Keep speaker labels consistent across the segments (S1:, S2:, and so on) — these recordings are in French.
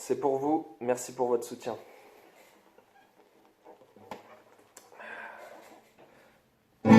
S1: C'est pour vous, merci pour votre soutien.
S2: Je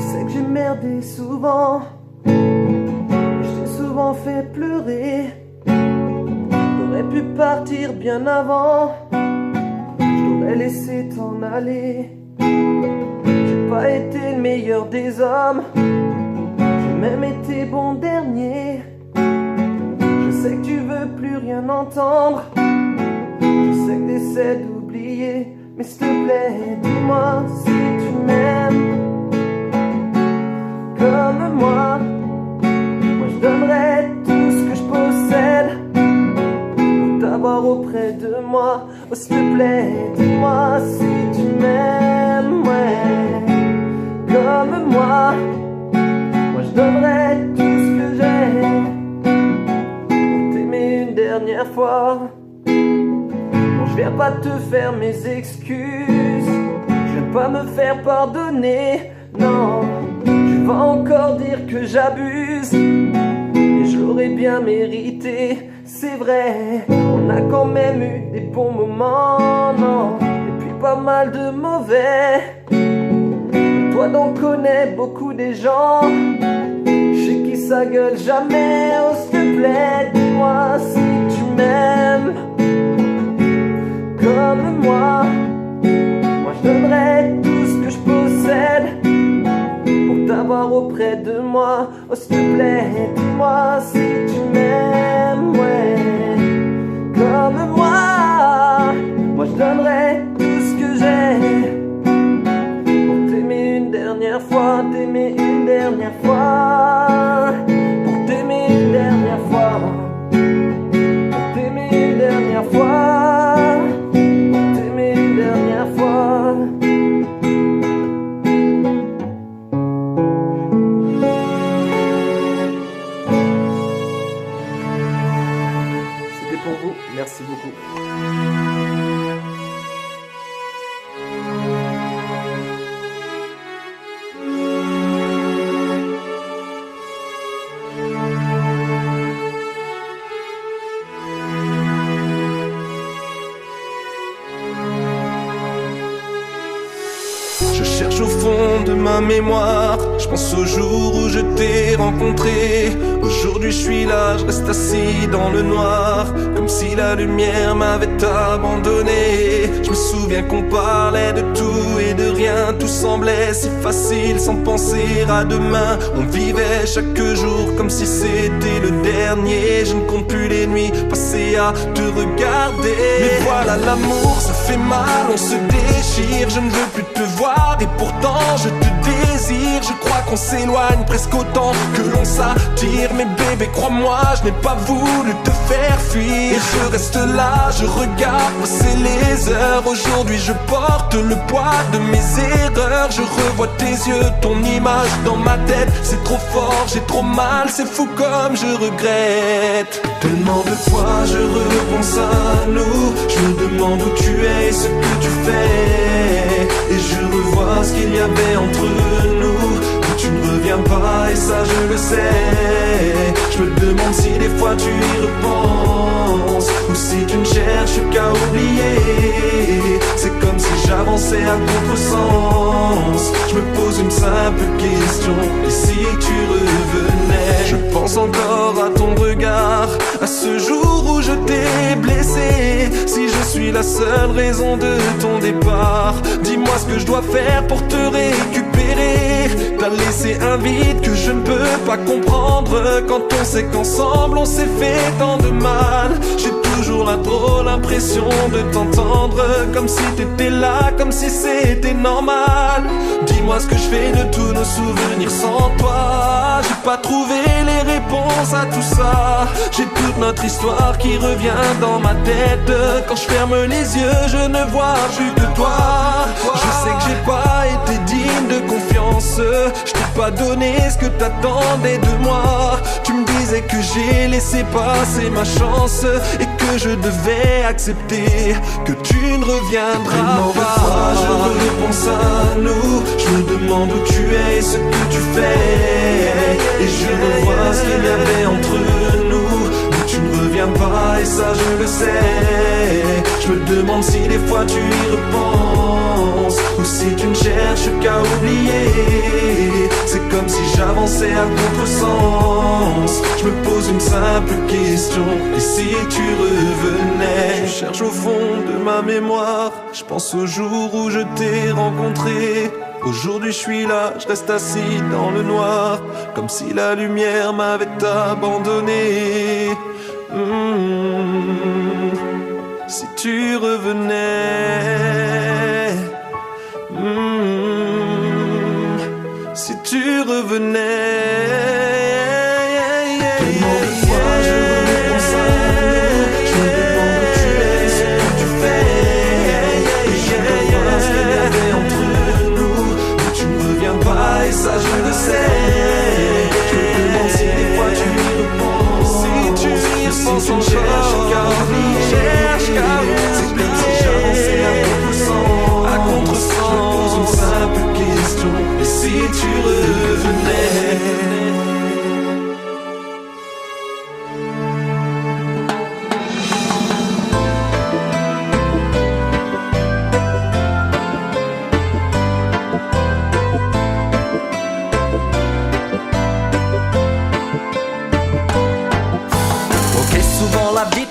S2: sais que j'ai merdé souvent, je t'ai souvent fait pleurer. J'aurais pu partir bien avant, je t'aurais laissé t'en aller. J'ai pas été le meilleur des hommes, j'ai même été bon dernier. Je sais que tu veux plus rien entendre, je sais que t'essaies d'oublier. Mais s'il te plaît, dis-moi si tu m'aimes comme moi. Moi je donnerais tout ce que je possède pour t'avoir auprès de moi. Oh s'il te plaît, dis-moi si tu m'aimes, ouais, comme moi. Moi je donnerais tout ce que j'ai pour t'aimer une dernière fois. Non, je viens pas te faire mes excuses, je vais pas me faire pardonner, non. Tu vas encore dire que j'abuse, et je l'aurais bien mérité. C'est vrai, on a quand même eu des bons moments, non, et puis pas mal de mauvais. Toi t'en connais beaucoup des gens chez qui ça gueule jamais. Oh s'il te plaît, dis-moi si tu m'aimes comme moi. Moi je donnerais tout ce que je possède pour t'avoir auprès de moi. Oh s'il te plaît, dis-moi si tu m'aimes, ouais, comme moi. Moi je donnerais tout ce que j'ai pour t'aimer une dernière fois, t'aimer une dernière fois, pour t'aimer une dernière fois, pour t'aimer une dernière fois, pour t'aimer une dernière fois.
S1: C'était pour vous, merci beaucoup.
S3: Je cherche au fond de ma mémoire, je pense au jour où je t'ai rencontré. Aujourd'hui je suis là, je reste assis dans le noir, comme si la lumière m'avait abandonné. Je me souviens qu'on parlait de tout et de rien, tout semblait si facile sans penser à demain. On vivait chaque jour comme si c'était le dernier. Je ne compte plus les nuits passées à te regarder. Mais voilà l'amour, ça fait mal, on se déchire. Je ne veux plus te voir et pourtant je te désire. Je crois qu'on s'éloigne presque autant que l'on s'attire. Mais bébé crois-moi, je n'ai pas voulu te faire fuir. Et je reste là, je regarde passer les heures. Aujourd'hui je porte le poids de mes erreurs. Je revois tes yeux, ton image dans ma tête. C'est trop fort, j'ai trop mal, c'est fou comme je regrette. Tellement de fois je repense à nous. Je me demande où tu es et ce que tu fais. Et je revois ce qu'il y avait entre nous. Que tu ne reviens pas et ça je le sais. Je me demande si des fois tu y repenses, ou si tu ne cherches qu'à oublier. C'est comme si j'avançais à contresens. Je me pose une simple question, et si tu revenais? Je pense encore à ton regard, à ce jour où je t'ai blessé. Si je suis la seule raison de ton départ, dis-moi ce que je dois faire pour te récupérer. T'as laissé un vide que je ne peux pas comprendre. Quand on sait qu'ensemble on s'est fait tant de mal, j'ai toujours la drôle impression de t'entendre, comme si t'étais là, comme si c'était normal. Dis-moi ce que je fais de tous nos souvenirs sans toi. J'ai pas trouvé les réponses à tout ça. J'ai toute notre histoire qui revient dans ma tête. Quand je ferme les yeux, je ne vois plus que toi. Je sais que j'ai pas été digne de confiance. chance. Je t'ai pas donné ce que t'attendais de moi. Tu me disais que j'ai laissé passer ma chance et que je devais accepter que tu ne reviendras pas. Je repense à nous, je me demande où tu es et ce que tu fais. Et je revois ce qu'il y avait entre nous. Mais tu ne reviens pas et ça je le sais. Je me demande si des fois tu y repenses ou si tu ne cherches qu'à oublier. C'est comme si j'avançais à contresens. Je me pose une simple question: et si tu revenais? Je cherche au fond de ma mémoire, je pense au jour où je t'ai rencontré. Aujourd'hui je suis là, je reste assis dans le noir, comme si la lumière m'avait abandonné. Si tu revenais, si tu revenais. Et ça je le sais. Je me demande si des fois tu y repenses. Si tu y repenses encore, cherche qu'à oublier. C'est comme si j'avançais à contresens. Je me pose une simple question: et si tu revenais?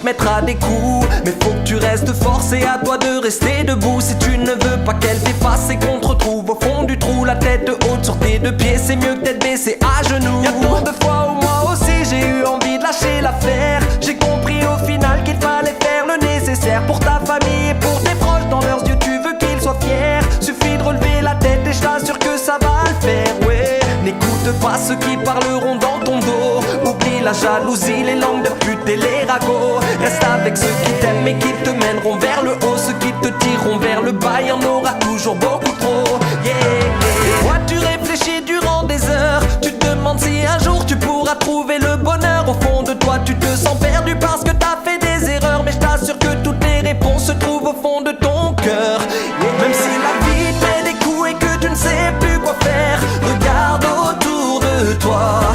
S2: Mettra des coups, mais faut que tu restes fort, c'est à toi de rester debout. Si tu ne veux pas qu'elle t'efface et qu'on te retrouve au fond du trou, la tête haute sur tes deux pieds, c'est mieux que d'être baissé à genoux. Y'a tant de fois où moi aussi j'ai eu envie de lâcher l'affaire. J'ai compris au final qu'il fallait faire le nécessaire pour ta famille et pour tes proches. Dans leurs yeux tu veux qu'ils soient fiers. Suffit de relever la tête et je t'assure que ça va le faire. Ouais, n'écoute pas ceux qui parleront dans ton dos. Oublie la jalousie, les langues de pute et les ragots. Reste avec ceux qui t'aiment et qui te mèneront vers le haut. Ceux qui te tireront vers le bas, y'en aura toujours beaucoup trop. Yeah, yeah. Toi tu réfléchis durant des heures. Tu te demandes si un jour tu pourras trouver le bonheur. Au fond de toi tu te sens perdu parce que t'as fait des erreurs. Mais je t'assure que toutes les réponses se trouvent au fond de ton cœur. Yeah. Même si la vie te met des coups et que tu ne sais plus quoi faire, regarde autour de toi.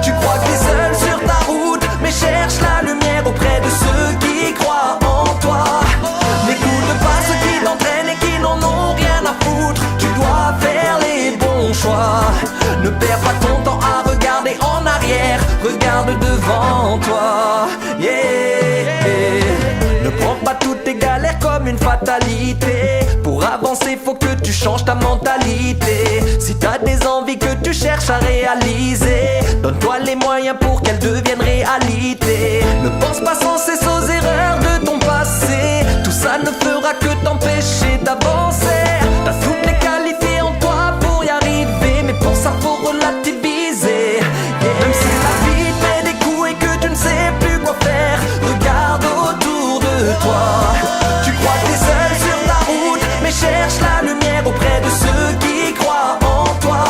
S2: Tu crois que t'es seul sur ta route, mais cherche la lumière auprès de ceux qui croient en toi. N'écoute pas ceux qui t'entraînent et qui n'en ont rien à foutre. Tu dois faire les bons choix. Ne perds pas ton temps à regarder en arrière. Regarde devant toi. Yeah. Ne prends pas toutes tes galères comme une fatalité. Pour avancer faut que tu changes ta mentalité. Si t'as des envies que tu cherches à réaliser, donne-toi les moyens pour qu'elles deviennent réalité. Ne pense pas sans cesse aux erreurs de ton passé. Tout ça ne fera que t'empêcher d'avancer. T'as toutes les qualités en toi pour y arriver, mais pour ça faut relativiser. Yeah. Même si la vie te met des coups et que tu ne sais plus quoi faire, regarde autour de toi. Tu crois que t'es seul sur ta route, mais cherche la lumière auprès de ceux qui croient en toi.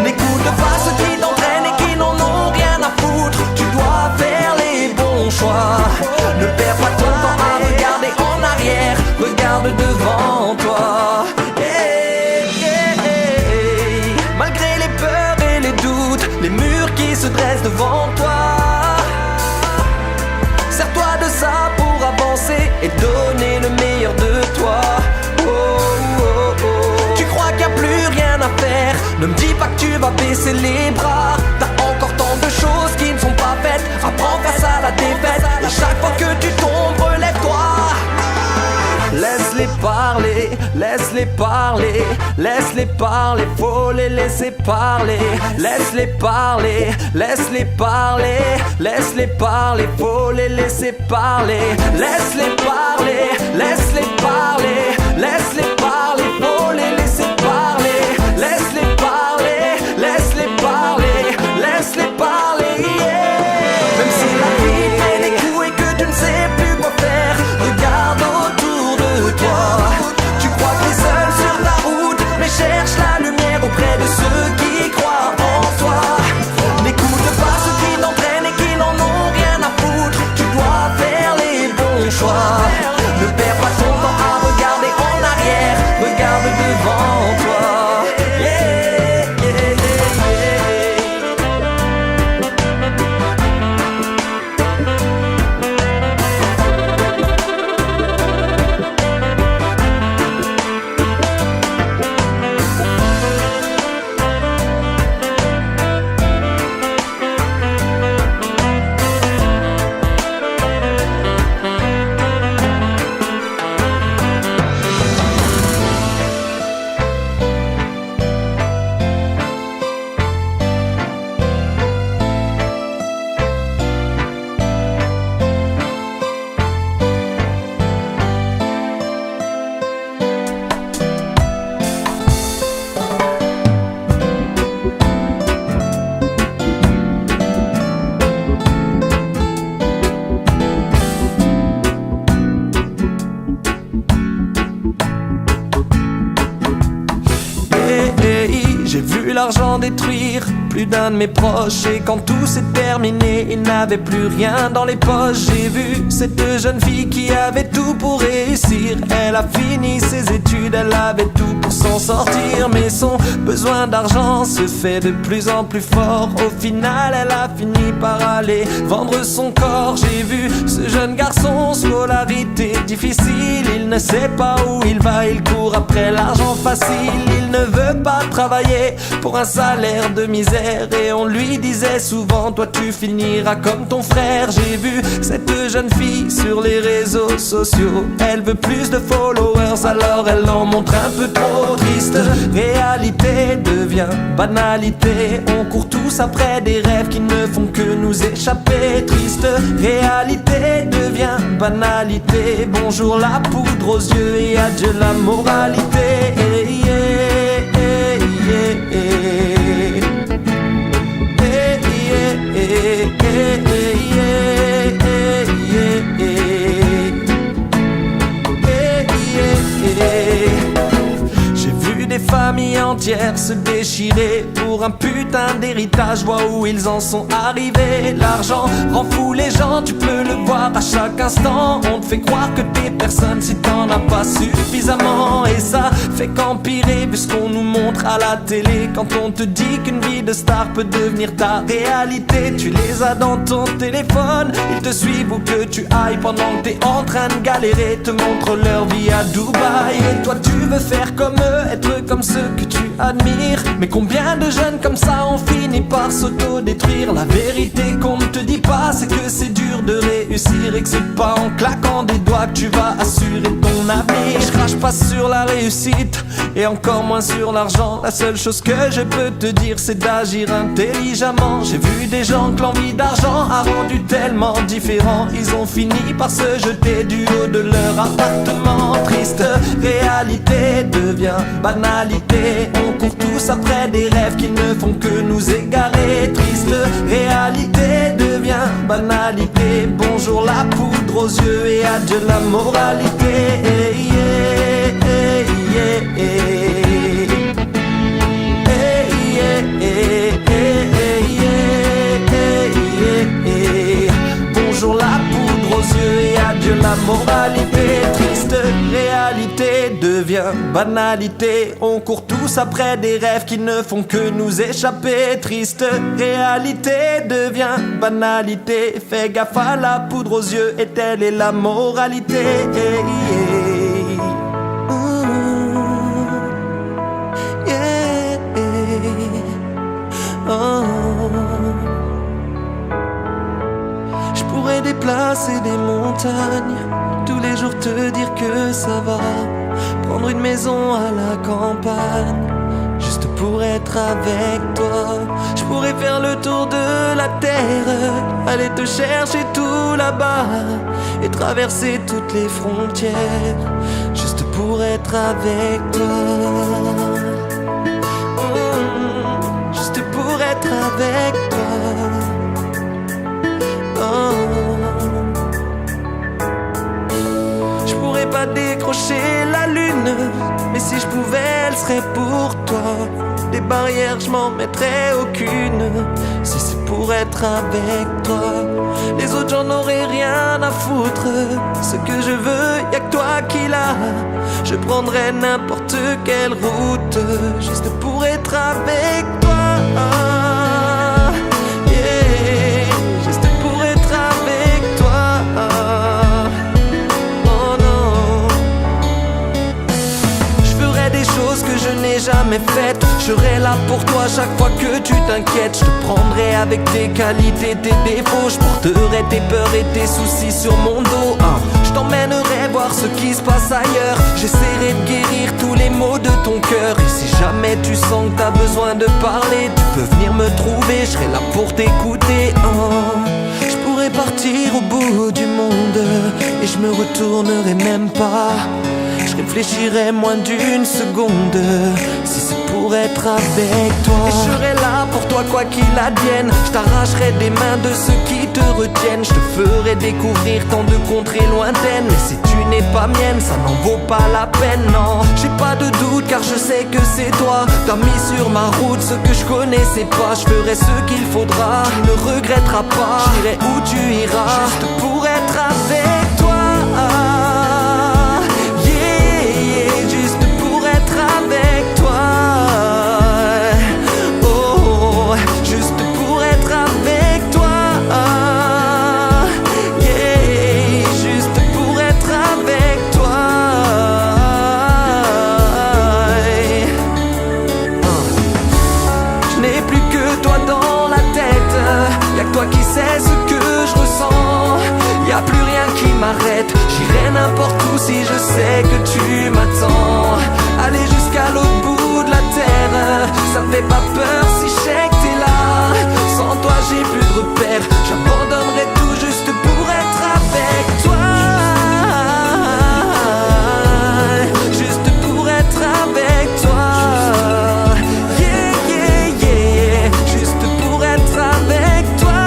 S2: N'écoute pas ceux qui t'entraînent et qui n'en ont rien à foutre. Tu dois faire les bons choix. Ne perds pas ton temps à regarder en arrière. Regarde devant toi. Hey, hey, hey. Malgré les peurs et les doutes, les murs qui se dressent devant toi, sers-toi de ça pour avancer et donner le meilleur de toi. Oh, oh, oh. Tu crois qu'il n'y a plus rien à faire? Ne me dis pas que tu vas baisser les bras. T'as encore tant de choses qui ne sont pas faites. Apprends face à la défaite. Et chaque fois que tu tombes, relève-toi. Laisse-les parler, laisse-les parler, laisse-les parler, faut les laisser parler. Laisse-les parler, laisse-les parler, laisse-les parler, faut les laisser parler. Laisse-les parler, laisse-les parler, laisse-les parler, faut les laisser parler. Laisse-les parler, laisse-les parler, laisse-les parler, yeah. Même si la vie te met des coups et que tu ne sais plus quoi faire, regarde autour de toi. Tu crois que t'es seul sur ta route, mais cherche la lumière auprès de ceux
S3: J'ai vu l'argent détruire plus d'un de mes proches, et quand tout s'est terminé, il n'avait plus rien dans les poches. J'ai vu cette jeune fille qui avait tout pour réussir. Elle a fini ses études, elle avait tout pour s'en sortir, mais son besoin d'argent se fait de plus en plus fort. Au final, elle a fini par aller vendre son corps. J'ai vu ce jeune garçon, scolarité difficile, il ne sait pas où il va, il court après l'argent facile. Il ne veut pas travailler pour un salaire de misère, et on lui disait souvent, toi tu finiras comme ton frère. J'ai vu cette jeune fille sur les réseaux sociaux, elle veut plus de followers, alors elle en montre un peu trop. Triste réalité devient banalité, on court tous après des rêves qui ne font que nous échapper. Triste réalité devient banalité, bonjour la poudre aux yeux et adieu la moralité. J'ai vu des familles entières se déchirer pour un putain d'héritage, vois où ils en sont arrivés. L'argent rend fou les gens, tu peux le voir à chaque instant. On te fait croire que t'es personne si t'en as pas suffisamment, et ça fait qu'empirer vu ce qu'on nous montre à la télé. Quand on te dit qu'une vie de star peut devenir ta réalité, tu les as dans ton téléphone, ils te suivent où que tu ailles pendant que t'es en train de galérer, te montrent leur vie à Dubaï. Et toi tu veux faire comme eux, être comme ceux que tu admires, mais combien de jeunes comme ça ont fini par s'auto-détruire. La vérité qu'on ne te dit pas, c'est que c'est dur de réussir, et que c'est pas en claquant des doigts que tu vas assurer ton avenir. Je crache pas sur la réussite, et encore moins sur l'argent. La seule chose que je peux te dire, c'est d'agir intelligemment. J'ai vu des gens que l'envie d'argent a rendu tellement différents, ils ont fini par se jeter du haut de leur appartement. Triste réalité devient banalité, on court tous après des rêves qui ne font que nous égarer. Triste réalité devient banalité, bonjour la poudre aux yeux et adieu la moralité. Bonjour la poudre aux yeux et adieu la moralité. Triste réalité devient banalité, on court tous après des rêves qui ne font que nous échapper. Triste réalité devient banalité, fais gaffe à la poudre aux yeux et telle est la moralité. Je pourrais déplacer des montagnes, tous les jours te dire que ça va, prendre une maison à la campagne, juste pour être avec toi. Je pourrais faire le tour de la terre, aller te chercher tout là-bas, et traverser toutes les frontières, juste pour être avec toi. Juste pour être avec toi. Je pourrais pas décrocher la lune, mais si je pouvais, elle serait pour toi. Des barrières, je m'en mettrais aucune, si c'est pour être avec toi. Les autres, j'en aurais rien à foutre, ce que je veux, y'a que toi qui l'as. Je prendrais n'importe quelle route, juste pour être avec toi. Jamais faite, je serai là pour toi chaque fois que tu t'inquiètes. Je te prendrai avec tes qualités, tes défauts, je porterai tes peurs et tes soucis sur mon dos. Je t'emmènerai voir ce qui se passe ailleurs, j'essaierai de guérir tous les maux de ton cœur. Et si jamais tu sens que t'as besoin de parler, tu peux venir me trouver, je serai là pour t'écouter. Je pourrais partir au bout du monde et je me retournerai même pas. Je
S2: réfléchirais moins d'une seconde si c'est pour être avec toi. Et je serai là pour toi quoi qu'il advienne. Je t'arracherai des mains de ceux qui te retiennent. Je te ferai découvrir tant de contrées lointaines. Mais si tu n'es pas mienne, ça n'en vaut pas la peine, non. J'ai pas de doute car je sais que c'est toi. T'as mis sur ma route ce que je connaissais pas. Je ferai ce qu'il faudra, tu ne regretteras pas. J'irai où tu iras, juste pour être avec toi. Toi qui sais ce que je ressens, y a plus rien qui m'arrête. J'irai n'importe où si je sais que tu m'attends. Aller jusqu'à l'autre bout de la terre, ça me fait pas peur si je sais que t'es là. Sans toi j'ai plus de repères, j'abandonnerai tout juste pour être avec toi. Juste pour être avec toi. Yeah, yeah, yeah. Juste pour être avec toi.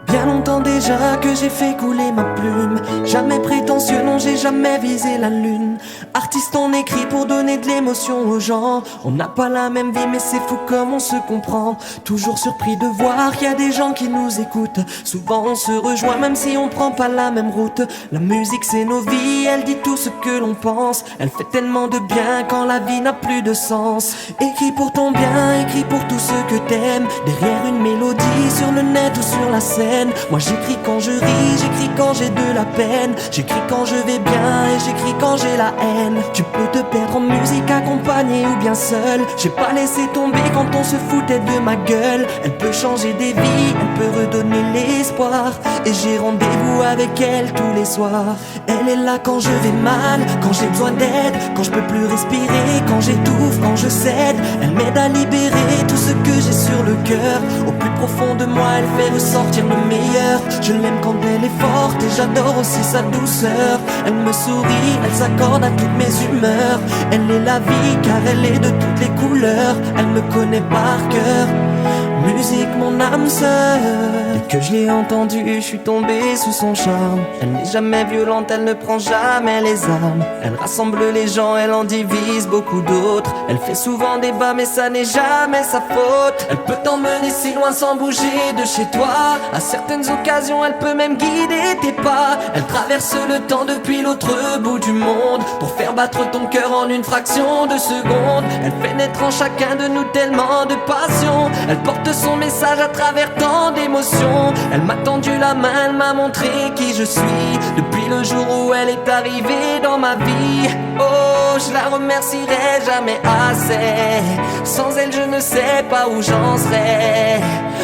S2: Bien longtemps déjà que j'ai fait couler ma plume. Jamais prétentieux, non j'ai jamais visé la lune. Artiste on écrit pour donner de l'émotion aux gens. On n'a pas la même vie mais c'est fou comme on se comprend. Toujours surpris de voir qu'il y a des gens qui nous écoutent. Souvent on se rejoint même si on prend pas la même route. La musique c'est nos vies, elle dit tout ce que l'on pense. Elle fait tellement de bien quand la vie n'a plus de sens. Écrit pour ton bien, écrit pour tous ceux que t'aimes. Derrière une mélodie, sur le net ou sur la scène. Moi j'écris quand je ris, j'écris quand j'ai de la peine. J'écris quand je vais bien et j'écris quand j'ai la haine. Tu peux te perdre en musique accompagné ou bien seul. J'ai pas laissé tomber quand on se foutait de ma gueule. Elle peut changer des vies, elle peut redonner l'espoir. Et j'ai rendez-vous avec elle tous les soirs. Elle est là quand je vais mal, quand j'ai besoin d'aide, quand je peux plus respirer, quand j'étouffe, quand je cède. Elle m'aide à libérer tout ce que j'ai sur le cœur. Au plus profond de moi, elle fait ressortir le meilleur. Je l'aime quand elle est forte et j'adore aussi sa douceur. Elle me sourit, elle s'accorde à toutes mes humeurs. Elle est la vie car elle est de toutes les couleurs. Elle me connaît par cœur. Musique mon âme sœur. Dès que je l'ai entendue, je suis tombé sous son charme. Elle n'est jamais violente, elle ne prend jamais les armes. Elle rassemble les gens, elle en divise beaucoup d'autres. Elle fait souvent débat mais ça n'est jamais sa faute. Elle peut t'emmener si loin sans bouger de chez toi. À certaines occasions, elle peut même guider tes pas. Elle traverse le temps depuis l'autre bout du monde pour faire battre ton cœur en une fraction de seconde. Elle fait naître en chacun de nous tellement de passion. Elle porte son message à travers tant d'émotions. Elle m'a tendu la main, elle m'a montré qui je suis depuis le jour où elle est arrivée dans ma vie. Oh, je la remercierai jamais assez. Sans elle, je ne sais pas où j'en serais.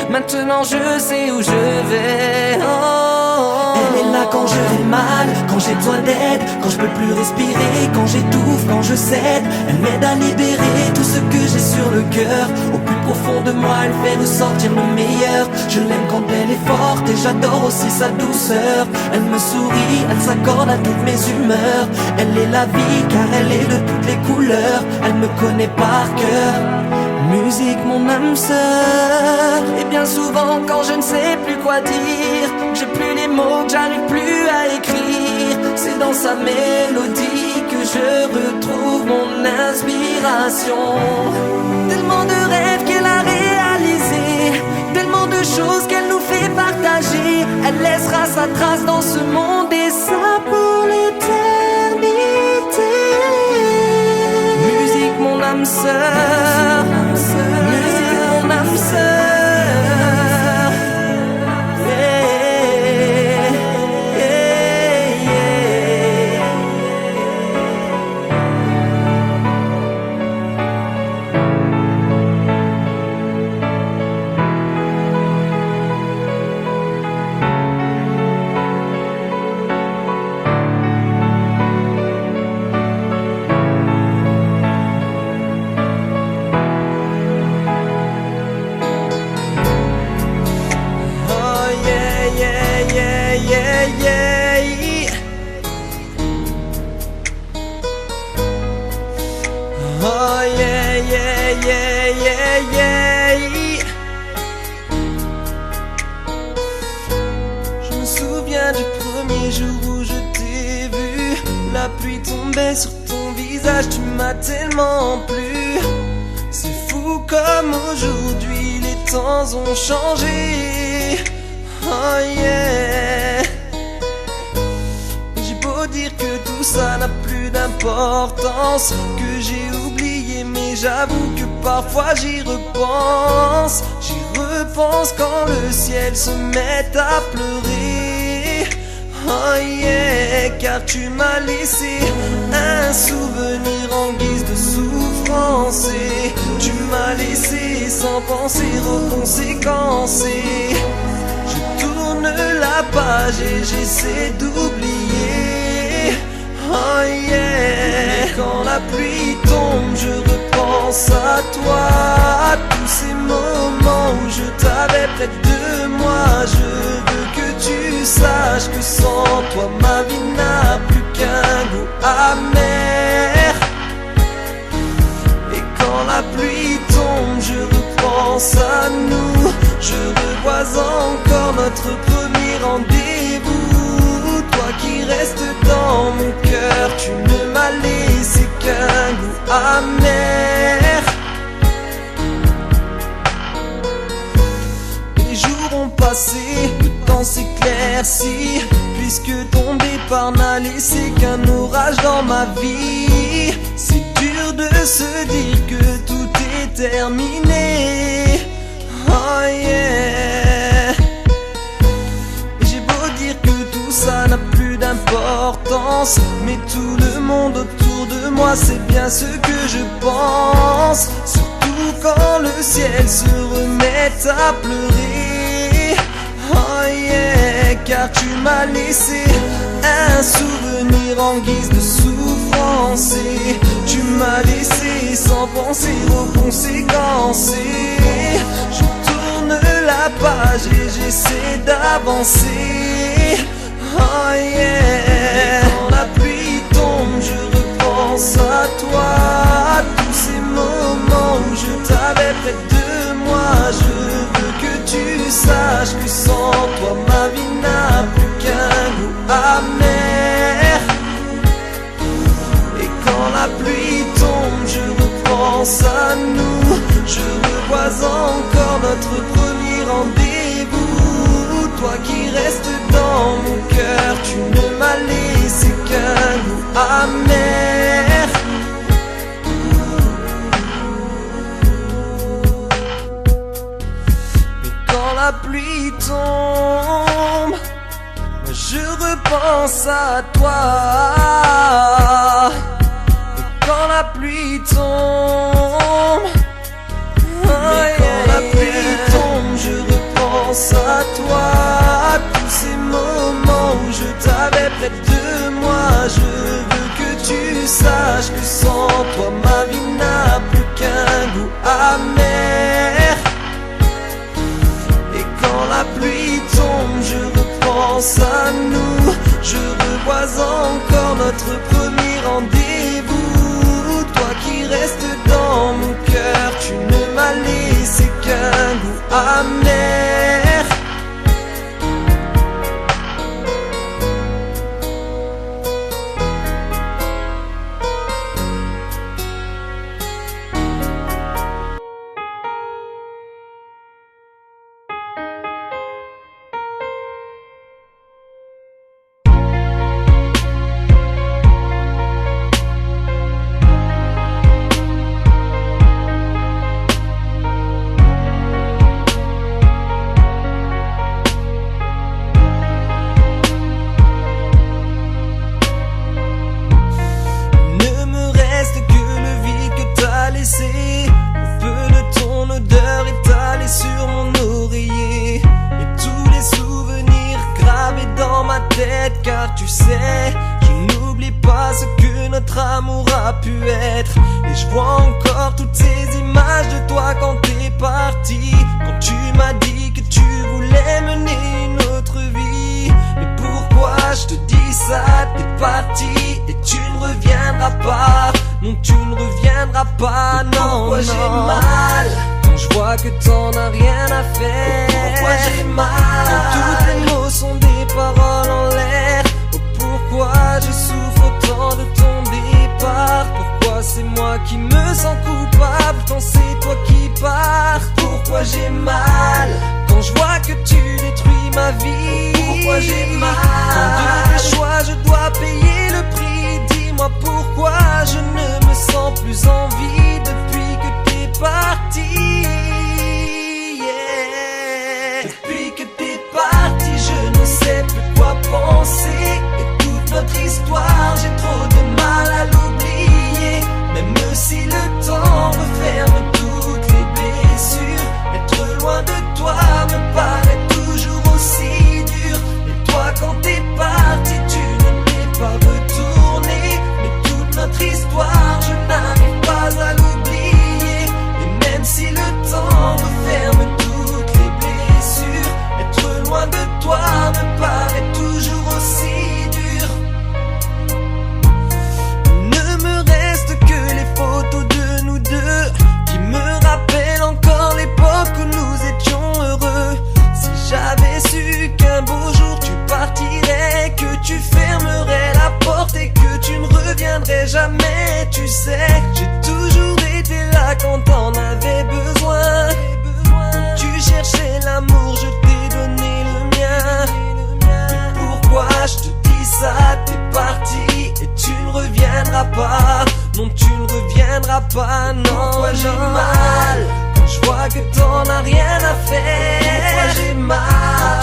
S2: Maintenant, je sais où je vais. Oh. Elle est là quand je vais mal, quand j'ai besoin d'aide, quand je peux plus respirer, quand j'étouffe, quand je cède. Elle m'aide à libérer tout ce que j'ai sur le cœur. Au plus profond de moi, elle fait ressortir le meilleur. Je l'aime quand elle est forte et j'adore aussi sa douceur. Elle me sourit, elle s'accorde à toutes mes humeurs. Elle est la vie car elle est de toutes les couleurs. Elle me connaît par cœur. Musique mon âme sœur. Et bien souvent quand je ne sais plus quoi dire, j'ai plus les mots, que j'arrive plus à écrire, c'est dans sa mélodie que je retrouve mon inspiration. Tellement de rêves qu'elle a réalisés, tellement de choses qu'elle nous fait partager. Elle laissera sa trace dans ce monde et ça pour l'éternité. Musique mon âme sœur. Musique mon âme sœur. souviens du premier jour où je t'ai vu. La pluie tombait sur ton visage, tu m'as tellement plu. C'est fou comme aujourd'hui les temps ont changé. Oh yeah. J'ai beau dire que tout ça n'a plus d'importance, que j'ai oublié, mais j'avoue que parfois j'y repense. J'y repense quand le ciel se met à pleurer. Oh yeah, car tu m'as laissé un souvenir en guise de souffrance. Et tu m'as laissé sans penser aux conséquences. Et je tourne la page et j'essaie d'oublier. Oh yeah. Et quand la pluie tombe, je repense à toi, à tous ces moments où je t'avais près de moi. Je veux que tu saches que sans toi ma vie n'a plus qu'un goût amer. Et quand la pluie tombe, je repense à nous. Je revois encore notre premier rendez-vous. Toi qui restes dans mon cœur, tu ne m'as laissé qu'un goût amer. Les jours ont passé, le temps s'éclaircit, puisque ton départ n'a laissé qu'un orage dans ma vie. C'est dur de se dire que tout est terminé. Oh yeah. J'ai beau dire que tout ça n'a plus d'importance, mais tout le monde autour de moi sait bien ce que je pense. Surtout quand le ciel se remet à pleurer. Oh yeah, car tu m'as laissé un souvenir en guise de souffrance. Et tu m'as laissé sans penser aux conséquences. Et je tourne la page et j'essaie d'avancer. Oh yeah. Et quand la pluie tombe, je repense à toi, à tous ces moments où je t'avais près de moi. Je veux que tu saches que sans toi ma vie n'a plus qu'un goût amer. Et quand la pluie tombe, je repense à nous. Je revois encore notre premier rendez-vous. Toi qui restes dans mon cœur, tu ne m'as laissé qu'un goût amer. Mais quand la pluie tombe, je repense à toi. Et quand la pluie tombe, quand la pluie tombe, je repense à toi, à tous ces moments où je t'avais près de moi. Je veux que tu saches que sans toi ma vie n'a plus qu'un goût amer. Et quand la pluie tombe, je repense à nous. Je revois encore notre premier rendez-vous. Toi qui restes dans mon cœur, tu ne m'as laissé qu'un goût amer. Un peu de ton odeur étalée sur mon oreiller, et tous les souvenirs gravés dans ma tête. Car tu sais, je n'oublie pas ce que notre amour a pu être. Et je vois encore toutes ces images de toi quand t'es parti, quand tu m'as dit que tu voulais mener une autre vie. Mais pourquoi je te dis ça? T'es parti et tu ne reviendras pas. Non, tu ne reviendras pas, non. Pourquoi j'ai mal quand je vois que t'en as rien à faire? Pourquoi j'ai mal quand tous tes mots sont des paroles en qui me sens coupable quand c'est toi qui pars? Pourquoi j'ai mal quand je vois que tu détruis ma vie? Pourquoi j'ai mal quand de tes choix je dois payer le prix? Dis-moi pourquoi je ne me sens plus en vie depuis que t'es parti. Yeah. Depuis que t'es parti, je ne sais plus quoi penser. Et toute notre histoire, j'ai trop de mal à l'oublier. Même si le temps referme toutes les blessures, être loin de toi me paraît toujours aussi dur. Et toi quand t'es parti, tu ne t'es pas retourné. Mais toute notre histoire, je n'arrive pas à l'oublier. Et même si le temps referme toutes les blessures, être loin de toi me paraît toujours aussi dur. Ne me reste que les photos de nous deux qui me rappellent encore l'époque où nous étions heureux. Si j'avais su qu'un beau jour tu partirais, que tu fermerais la porte et que tu ne reviendrais jamais, tu sais, j'ai toujours été là quand t'en avais besoin. Quand tu cherchais l'amour, je t'ai donné le mien. Mais pourquoi je te dis ça? T'es parti et tu ne reviendras pas. Non, tu ne reviendras pas, non. Pourquoi j'ai mal quand je vois que t'en as rien à faire? Pourquoi j'ai mal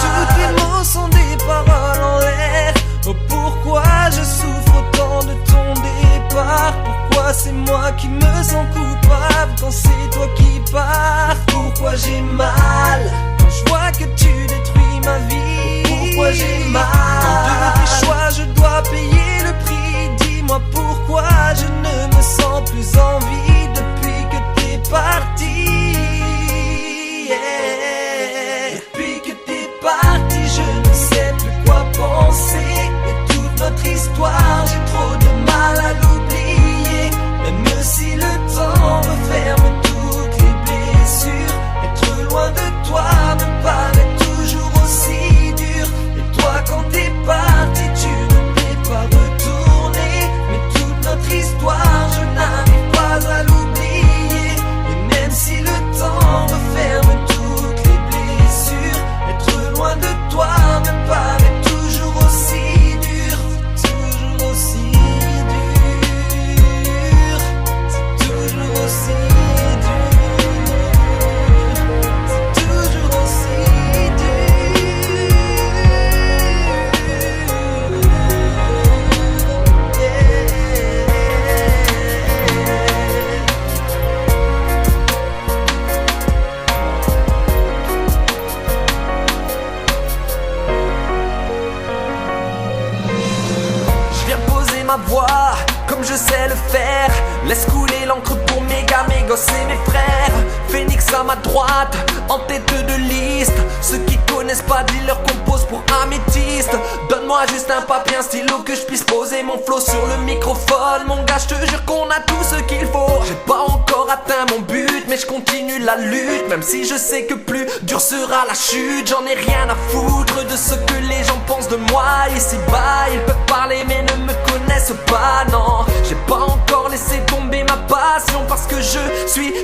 S2: quand tous tes mots sont des paroles en l'air? Oh, pourquoi je souffre autant de ton départ? Pourquoi c'est moi qui me sens coupable quand c'est toi qui pars? Pourquoi j'ai mal quand je vois que tu détruis ma vie? Pourquoi j'ai mal quand de tes choix je dois payer le prix? Dis-moi pourquoi je ne me sens plus en vie depuis que t'es parti. Yeah. Depuis que t'es parti, je ne sais plus quoi penser. Et toute notre histoire, j'ai trop de mal à l'oublier. Même si le temps referme toutes les blessures, être loin de toi me paraît toujours aussi dur. Et toi quand t'es parti, tu ne t'es pas retourné. Mais toute notre histoire, je n'arrive pas à l'oublier. Et même si le temps referme toutes les blessures, être loin de toi me paraît toujours aussi dur. Toujours aussi dur. C'est toujours aussi dur. C'est toujours aussi dur. Yeah. Je viens poser ma voix comme je sais le faire. Laisse couler l'encre pour mes gars, mes gosses et mes frères. Phoenix à ma droite, en tête de liste. Ceux qui connaissent pas, dis-leur qu'on pose pour améthyste. Donne-moi juste un papier, un stylo, que je puisse poser mon flow sur le microphone. Mon gars, je te jure qu'on a tout ce qu'il faut. J'ai pas encore atteint mon but, mais je continue la lutte. Même si je sais que plus dur sera la chute. J'en ai rien à foutre de ce que les gens pensent de moi. Ici-bas, ils peuvent parler mais ne me connaissent pas, non. J'ai pas encore laissé tomber ma passion parce que je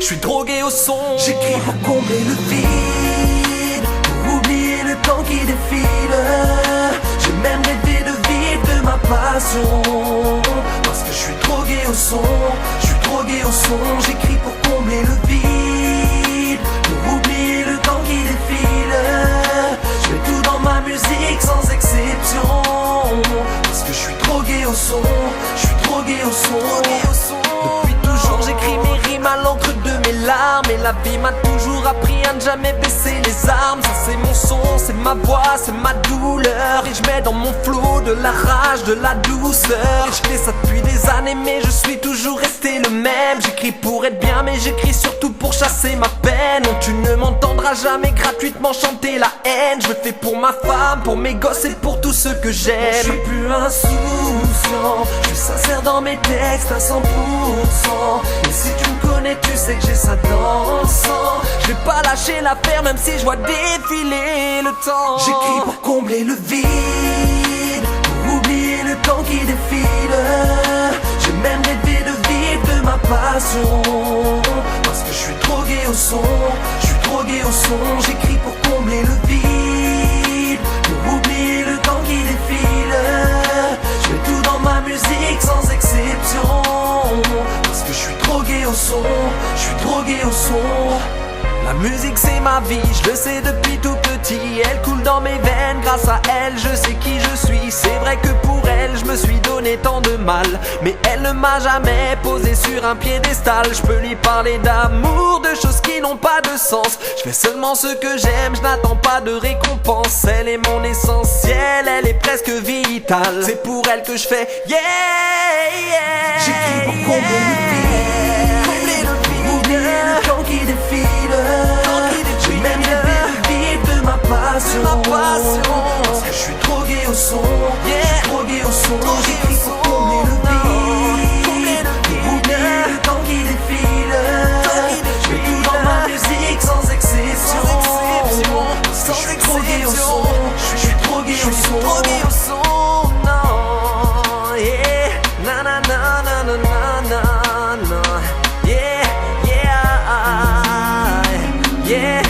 S2: suis drogué au son. J'écris pour combler le vide, pour oublier le temps qui défile. J'ai même rêvé de vivre de ma passion parce que je suis drogué au son. Je suis drogué au son. J'écris pour combler le vide, pour oublier le temps qui défile. Je mets tout dans ma musique sans exception parce que je suis drogué au son. Je suis drogué au son. Depuis toujours j'écris mes rimes à l'encre de mes larmes. Et la vie m'a toujours appris à ne jamais baisser les armes. Ça c'est mon son, c'est ma voix, c'est ma douleur. Et je mets dans mon flow de la rage, de la douceur. Et je fais ça depuis des années mais je suis toujours resté le même. J'écris pour être bien mais j'écris surtout pour chasser ma peine. Non, tu ne m'entendras jamais gratuitement chanter la haine. Je le fais pour ma femme, pour mes gosses et pour tous ceux que j'aime. Je suis plus insouciant, je suis sincère dans mes textes à 100%. Et si tu me connais, tu sais que j'ai ça dans le sang. Je vais pas lâcher l'affaire même si je vois défiler le temps. J'écris pour combler le vide, pour oublier le temps qui défile. J'ai même rêvé de vivre de ma part passion. Parce que je suis drogué au son, je suis drogué au son. J'écris pour combler le vide, pour oublier le temps qui défile. Je mets tout dans ma musique sans exception. Parce que je suis drogué au son, je suis drogué au son. La musique c'est ma vie, je le sais depuis tout petit. Elle coule dans mes veines, grâce à elle je sais qui je suis. C'est vrai que pour elle je me suis donné tant de mal, mais elle ne m'a jamais posé sur un piédestal. Je peux lui parler d'amour, de choses qui n'ont pas de sens. Je fais seulement ce que j'aime, je n'attends pas de récompense. Elle est mon essentiel, elle est presque vitale. C'est pour elle que je fais yeah, yeah.
S3: J'écris pour combler le vide,
S2: oublier le temps qui défile. J'ai même rêvé de vivre de ma passion. Parce que je suis drogué au son, je suis drogué au son. J'écris pour combler le vide, oublier le temps qui défile. Je mets tout dans ma musique sans exception. Parce que je suis drogué au son, je suis drogué au son. Non, yeah, na na na na na na na. Yeah, yeah, yeah.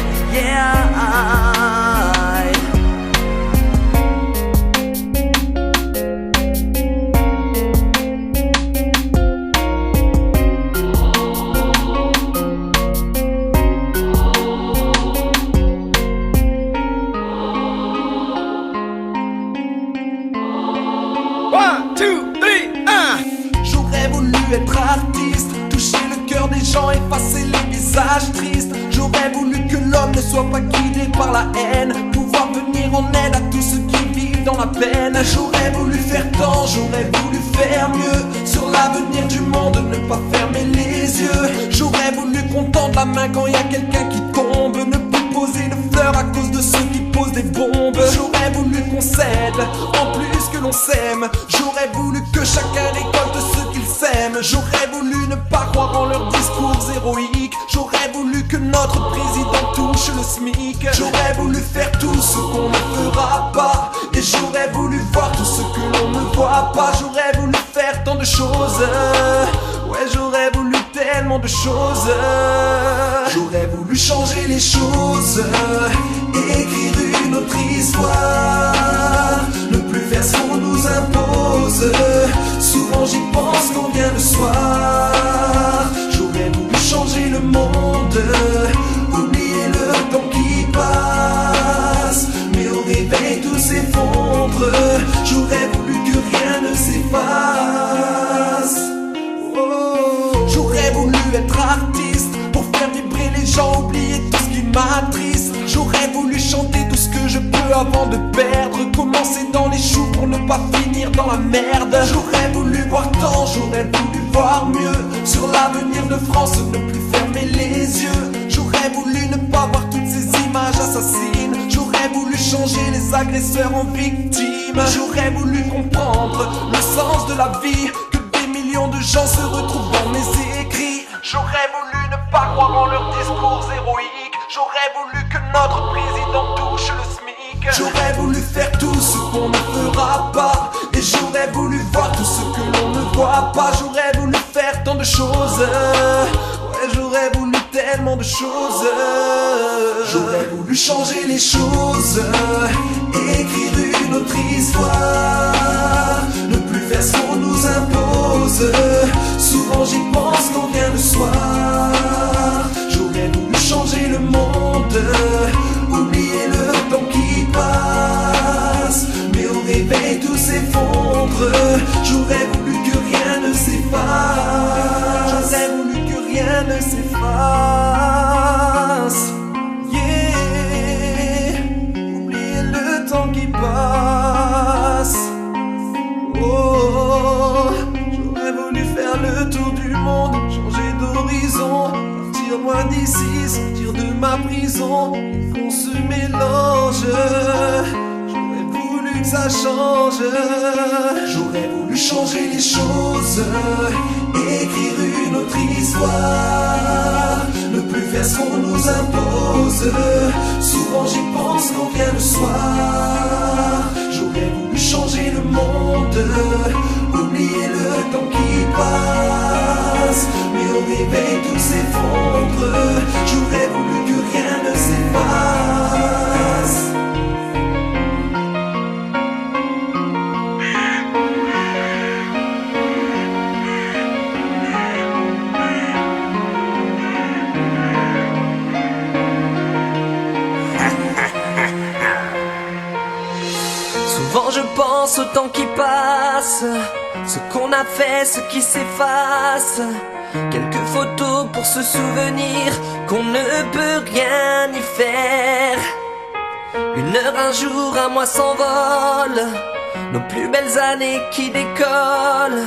S3: J'aurais voulu être artiste, toucher le cœur des gens, effacer les visages tristes. J'aurais voulu que l'homme ne soit pas guidé par la haine, pouvoir venir en aide à tous ceux qui vivent dans la peine. J'aurais voulu faire tant, j'aurais voulu faire mieux, sur l'avenir du monde, ne pas fermer les yeux. J'aurais voulu qu'on tende la main quand y a quelqu'un qui tombe, ne pas poser de fleurs à cause de ceux qui posent des bombes. J'aurais voulu qu'on s'aide, en plus que l'on s'aime. J'aurais voulu que chacun récolte ce qu'il sème. J'aurais voulu ne pas croire en leurs discours héroïques. J'aurais voulu que notre président touche le SMIC. J'aurais voulu faire tout ce qu'on ne fera pas, et j'aurais voulu voir tout ce que l'on ne voit pas. J'aurais voulu faire tant de choses, ouais j'aurais voulu tellement de choses. J'aurais voulu changer les choses, écrire une autre histoire, ne plus faire ce qu'on nous impose. Souvent j'y pense quand vient le soir. J'aurais voulu changer le monde, oublier le temps qui passe, mais au réveil tout s'effondre. J'aurais voulu que rien ne s'efface. J'aurais voulu être artiste pour faire vibrer les gens, oublier tout ce qui m'attriste. J'aurais voulu chanter tout ce que je peux avant de perdre, commencer dans les choux pour ne pas finir dans la merde. J'aurais voulu voir tant, j'aurais voulu voir mieux, sur l'avenir de France, ne plus fermer les yeux. J'aurais voulu ne pas voir toutes ces images assassines. J'aurais voulu changer les agresseurs en victimes. J'aurais voulu comprendre le sens de la vie, que des millions de gens se retrouvent dans mes écrits. J'aurais voulu ne pas croire en leurs discours héroïques. J'aurais voulu que notre président touche le SMIC. J'aurais voulu faire tout ce qu'on ne fera pas, et j'aurais voulu voir tout ce que l'on ne voit pas. J'aurais voulu faire tant de choses, ouais j'aurais voulu tellement de choses. J'aurais voulu changer les choses, écrire une autre histoire, ne plus faire ce qu'on nous impose. Souvent j'y pense quand vient le soir. J'aurais voulu changer le monde, oublier le temps qui passe, mais au réveil tout s'effondre. J'aurais voulu que rien ne s'efface. J'aurais voulu que rien ne s'efface. Yeah, oublier le temps qui passe. Oh, j'aurais voulu faire le tour du monde, changer d'horizon, partir loin d'ici, sortir de ma prison, qu'on se mélange. J'aurais voulu que ça change. J'aurais voulu changer les choses, écrire une autre histoire, ne plus faire ce qu'on nous impose. Souvent j'y pense quand vient le soir. J'aurais voulu changer le monde, oublier le temps qui passe, mais au
S2: temps qui passe, ce qu'on a fait, ce qui s'efface. Quelques photos pour se souvenir qu'on ne peut rien y faire. Une heure, un jour, un mois s'envole, nos plus belles années qui décollent.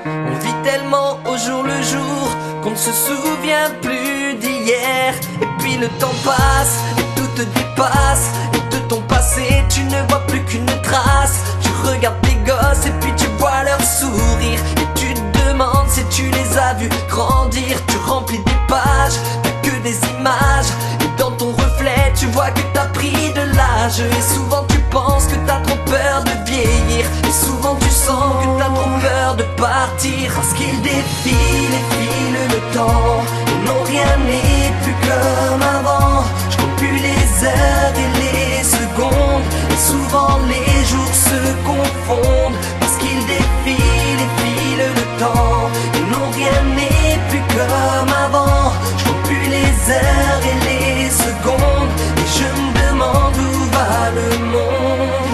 S2: On vit tellement au jour le jour qu'on ne se souvient plus d'hier. Et puis le temps passe et tout te dépasse, et de ton passé tu ne vois plus qu'une trace. Tu regardes tes gosses et puis tu vois leur sourire, et tu te demandes si tu les as vus grandir. Tu remplis des pages, t'as que des images, et dans ton reflet tu vois que t'as pris de l'âge. Et souvent tu penses que t'as trop peur de vieillir, et souvent tu sens que t'as trop peur de partir. Parce qu'il défile et file le temps, et non rien n'est plus comme avant. Je compte plus les heures et les secondes, et souvent les jours se confondent. Parce qu'il défile et file le temps, et non rien n'est plus comme avant. Je compte plus les heures et les secondes, et je me demande où va le monde.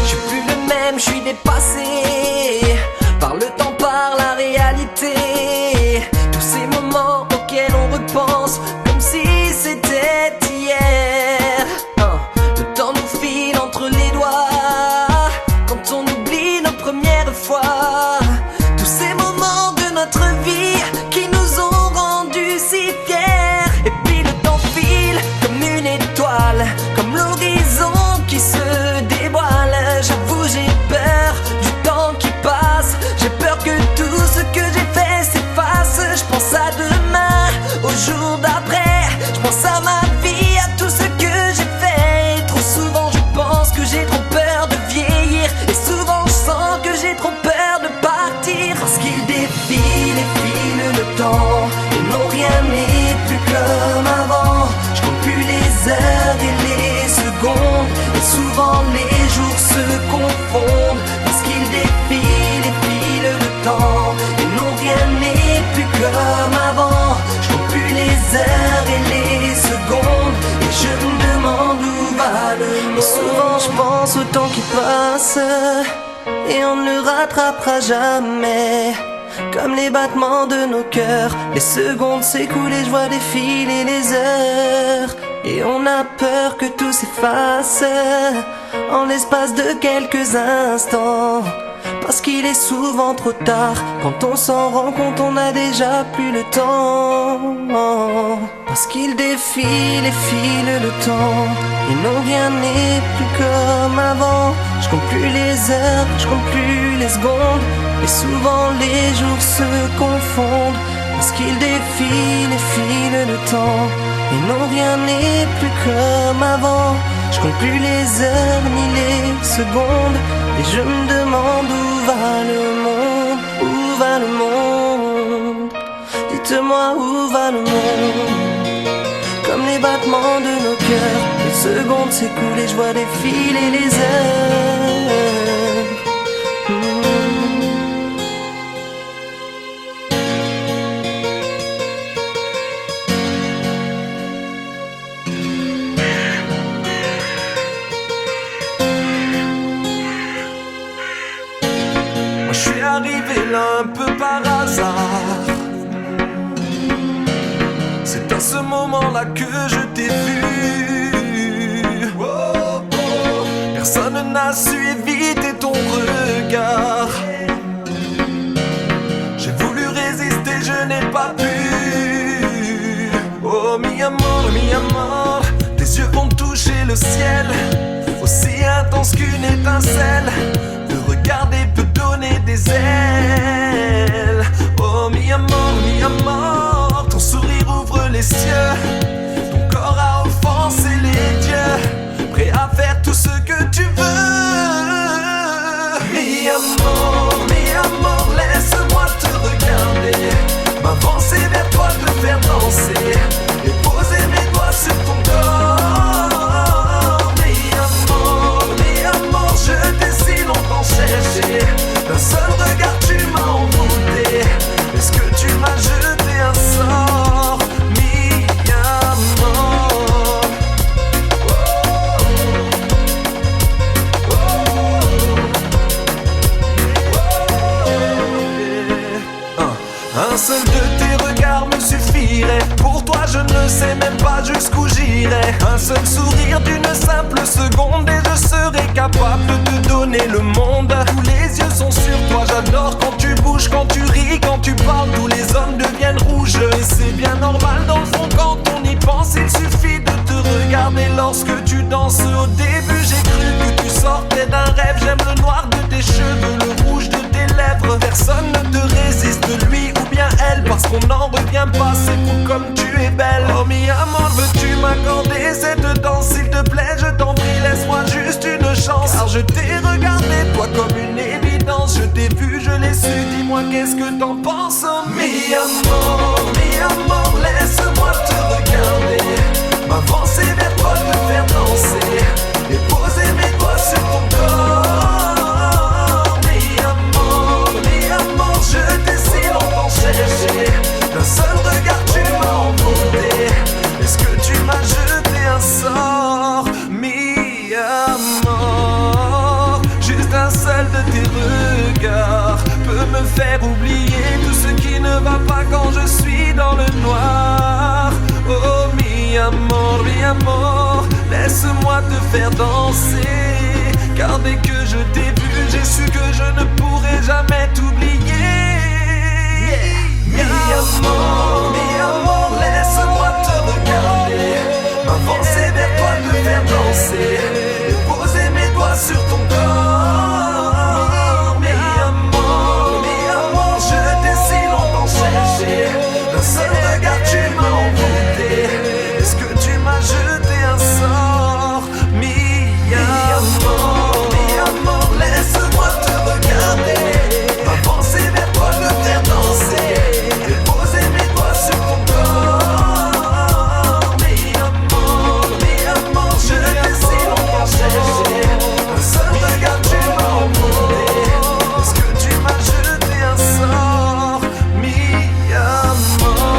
S2: Je suis plus le même, je suis dépassé par le temps, par la réalité. Tous ces moments auxquels on repense comme si c'était hier. Le temps nous file entre les doigts quand on oublie nos premières fois. Tous ces moments de notre vie qui nous ont rendus si fiers. Et puis le temps file comme une étoile, comme l'horizon qui se dévoile. J'avoue j'ai peur du temps qui passe, j'ai peur que tout ce que j'ai fait s'efface. Je pense à demain, au jour d'après, je pense à ma vie, à tout ce que j'ai fait. Et trop souvent je pense que j'ai trop peur de vieillir, et souvent je sens que j'ai trop peur de partir. Parce qu'il défile et file le temps, et non rien n'est plus comme avant. Je compte plus les heures et les secondes, et souvent les jours se confondent. Parce qu'il défile et file le temps, et non rien n'est plus comme avant. Je compte plus les heures et les secondes, et je me demande où va le monde. Et souvent je pense au temps qui passe, et on ne le rattrapera jamais. Comme les battements de nos cœurs, les secondes s'écoulent et je vois défiler les heures. Et on a peur que tout s'efface en l'espace de quelques instants. Parce qu'il est souvent trop tard, quand on s'en rend compte on n'a déjà plus le temps. Parce qu'il défile et file le temps, et non rien n'est plus comme avant. Je compte plus les heures, je compte plus les secondes, et souvent les jours se confondent. Parce qu'il défile et file le temps, et non rien n'est plus comme avant. Je compte plus les heures ni les secondes, et je me demande où va le monde, où va le monde. Dites-moi où va le monde. Comme les battements de nos cœurs, les secondes s'écoulent et je vois défiler les heures.
S3: Moi je suis arrivé là un peu par hasard. C'est à ce moment-là que je t'ai vu. Personne n'a su éviter ton regard. J'ai voulu résister, je n'ai pas pu. Oh mi amor, tes yeux vont toucher le ciel, aussi intense qu'une étincelle. Te regarder peut donner des ailes. Oh mi amor, ton sourire ouvre les cieux, ton corps a offensé les dieux, prêt à faire tout ce que tu veux. Mi amor, laisse-moi te regarder, m'avancer vers toi, te faire danser, et poser mes doigts sur ton corps. Mi amor, je t'ai si longtemps cherché, d'un seul regard tu m'as envoûté. Est-ce que tu m'as jeté un sort, mi amor? Un seul de tes regards me suffirait. Pour toi je ne sais même pas jusqu'où j'irai. Un seul sourire d'une simple seconde et je serai capable de te donner le monde. Tous les yeux sont sur toi, j'adore quand tu bouges, quand tu ris, quand tu parles. Tous les hommes deviennent rouges et c'est bien normal dans le fond quand on y pense. Il suffit de te regarder lorsque tu danses. Au début j'ai cru que tu sortais d'un rêve. J'aime le noir de tes cheveux, le rouge de tes lèvres. Personne ne te résiste, lui ou bien elle, parce qu'on n'en revient pas, c'est fou comme tu es belle. Oh mi amor, veux-tu m'accorder cette danse s'il te plaît, je t'en prie, laisse-moi juste une chance. Car je t'ai regardé, toi comme une évidence. Je t'ai vu, je l'ai su, dis-moi qu'est-ce que t'en penses. Oh mi amor, laisse-moi te regarder, m'avancer vers toi, te faire danser et poser mes doigts sur ton corps. Mi amor, je t'ai si longtemps cherché. D'un seul regard tu m'as emporté. Est-ce que tu m'as jeté un sort? Mi amor, juste un seul de tes regards peut me faire oublier tout ce qui ne va pas quand je suis dans le noir. Oh mi amor, laisse-moi te faire danser. Car dès que je t'ai vu, j'ai su que je ne pourrai jamais t'oublier. Mi amor, laisse-moi te regarder, m'avancer vers toi, te faire danser et poser mes doigts sur ton corps. Mi amor, je t'ai si longtemps cherché. D'un seul regard tu m'as envoûté. Est-ce que tu m'as jeté un sort? Mi amor, laisse-moi te regarder, avancer vers toi, te faire danser et poser mes doigts sur ton corps. Mi amor, je t'ai si longtemps cherché. Un seul regard tu m'as emporté. Est-ce que tu m'as jeté un sort? Mi amor.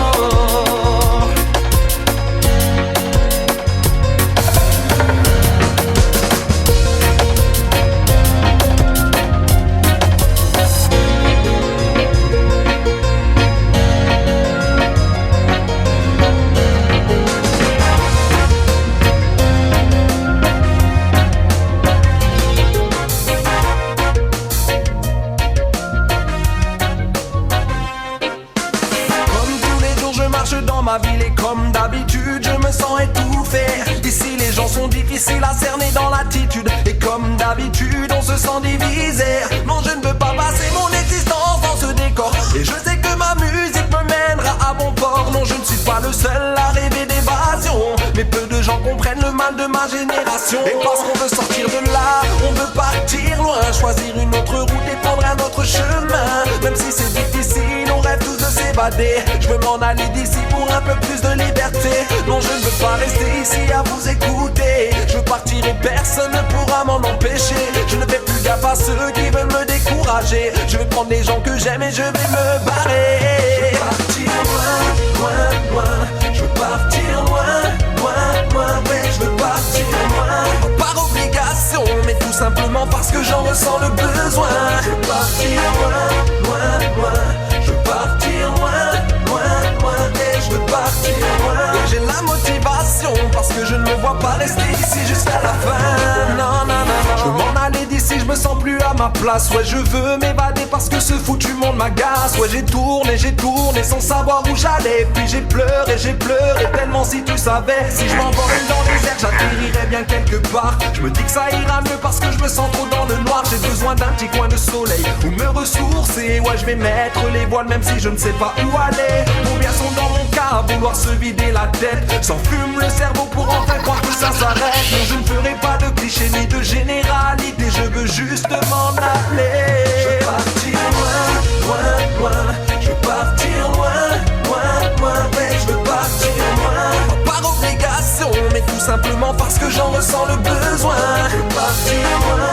S3: Dans ma ville et comme d'habitude je me sens étouffé. Ici les gens sont difficiles à cerner dans l'attitude. Et comme d'habitude on se sent divisé. Non, je ne veux pas passer mon existence dans ce décor. Et je sais que ma musique me mènera à bon port. Non, je ne suis pas le seul à rêver d'évasion, mais peu de gens comprennent le mal de ma génération. Et parce qu'on veut sortir de là, on veut partir loin, choisir une autre route et prendre un autre chemin. Même si c'est difficile, on rêve tous de s'évader. Je veux m'en aller d'ici pour un peu plus de liberté. Non, je ne veux pas rester ici à vous écouter. Je veux partir et personne ne pourra m'en empêcher. Je ne fais plus gaffe à ceux qui veulent me décourager. Je vais prendre les gens que j'aime et je vais me barrer. Je veux partir loin, je veux partir loin, ouais, je veux partir loin. Par obligation, mais tout simplement parce que j'en ressens le besoin. Je veux partir loin, je veux partir loin, et je veux partir loin. Et j'ai la motivation parce que je ne me vois pas rester ici jusqu'à la fin. Non. Je veux m'en aller d'ici, je me sens plus à ma place. Ouais, je veux m'évader parce que ce foutu monde m'agace. Ouais, j'ai tourné sans savoir où j'allais. Puis j'ai pleuré tellement si tu savais. Si je m'envolais dans les airs, j'atterrirais bien quelque part. Je me dis que ça ira mieux parce que je me sens trop dans le noir. J'ai besoin d'un petit coin de soleil où me ressourcer. Ouais, je vais mettre les voiles même si je ne sais pas où aller. Combien sont dans mon cas à vouloir se vider la tête? S'enfume le cerveau pour enfin croire que ça s'arrête. Non, je ne ferai pas de clichés ni de généralité. Je veux juste m'en aller. Je veux partir loin, je veux partir loin, ouais, je veux partir loin. Pas par obligation, mais tout simplement parce que j'en ressens le besoin. Je veux partir loin,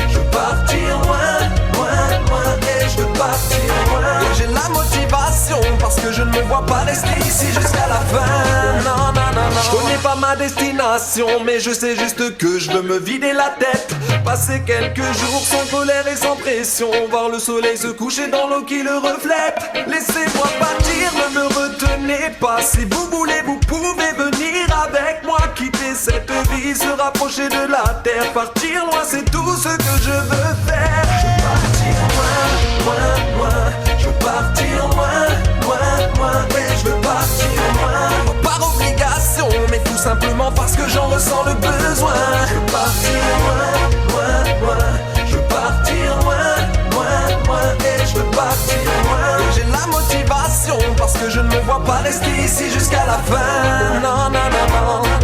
S3: je veux partir loin, et je veux partir loin. Et j'ai la motivation parce que je ne me vois pas rester ici jusqu'à la fin. Non. Je connais pas ma ma destination, mais je sais juste que je veux me vider la tête. Passer quelques jours sans colère et sans pression, voir le soleil se coucher dans l'eau qui le reflète. Laissez-moi partir, ne me retenez pas. Si vous voulez, vous pouvez venir avec moi. Quitter cette vie, se rapprocher de la terre. Partir loin, c'est tout ce que je veux faire. Je veux partir loin, loin, loin. Je veux partir loin, loin, loin. Oui, je veux partir loin. Pas par obligation, mais tout simplement parce que j'en ressens le besoin. Je veux partir loin, loin, loin. Je veux partir loin, loin, loin. Et je veux partir loin. Et j'ai la motivation parce que je ne me vois pas rester ici jusqu'à la fin. Non, non, non, non.